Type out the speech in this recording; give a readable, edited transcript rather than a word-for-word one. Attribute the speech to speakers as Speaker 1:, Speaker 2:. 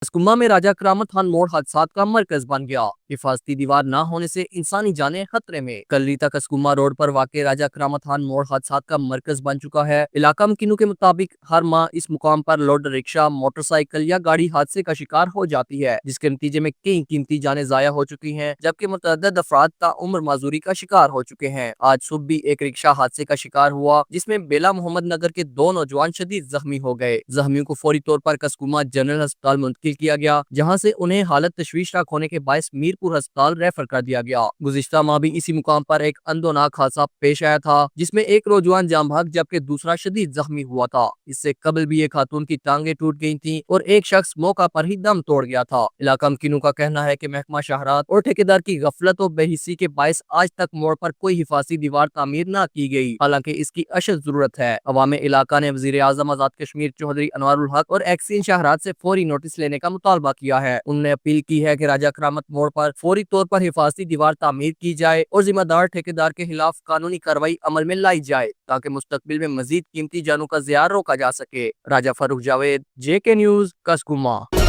Speaker 1: कसकुमा में राजा करामत खान मोड़ हादसात का मरकज बन गया। हिफाजती दीवार न होने से इंसानी जानें खतरे में। कलरीता कसकुमा रोड पर वाक़े राजा करामत खान मोड़ हादसात का मरकज बन चुका है। इलाका मकीनों के मुताबिक हर माह इस मुकाम पर लोडर रिक्शा, मोटरसाइकिल या गाड़ी हादसे का शिकार हो जाती है, जिसके नतीजे में कई कीमती जानें जाया हो चुकी हैं, जबकि मुतअद्दिद अफराद ताउम्र माजूरी का शिकार हो चुके हैं। आज सुबह भी एक रिक्शा हादसे का शिकार हुआ, जिसमें बेला मोहम्मद नगर के 2 नौजवान शदीद जख्मी हो गए। जख्मियों को फौरी तौर पर कसकुमा जनरल अस्पताल मुंतकिल किया गया, जहां से उन्हें हालत तशवीशनाक होने के बायस मीरपुर अस्पताल रेफर कर दिया गया। गुज़िश्ता माह भी इसी मुकाम पर एक अंदोनाक हादसा पेश आया था, जिसमें एक नौजवान जाम भाग जबकि दूसरा शदीद जख्मी हुआ था। इससे कबल भी एक खातून की टांगे टूट गई थी और एक शख्स मौका पर ही दम तोड़ गया था। इलाका मकीनों का कहना है कि महकमा शाहरात और ठेकेदार की गफलत और बेहिसी के बायस आज तक मोड़ पर कोई हिफाजती दीवार तामीर न की गई, हालांकि इसकी अशद जरूरत है। अवाम इलाका ने वजीर आजम आजाद कश्मीर चौधरी अनवारुल हक और एक्सीन शाहरात से फौरी नोटिस लेने का मुतालबा किया है। उन्होंने अपील की है कि राजा करामत मोड़ पर फौरी तौर पर हिफाजती दीवार तामीर की जाए और जिम्मेदार ठेकेदार के खिलाफ कानूनी कार्रवाई अमल में लाई जाए, ताकि मुस्तकबिल में मजीद कीमती जानों का ज़िया रोका जा सके। राजा फारूक जावेद, JK न्यूज़, कसकुमा।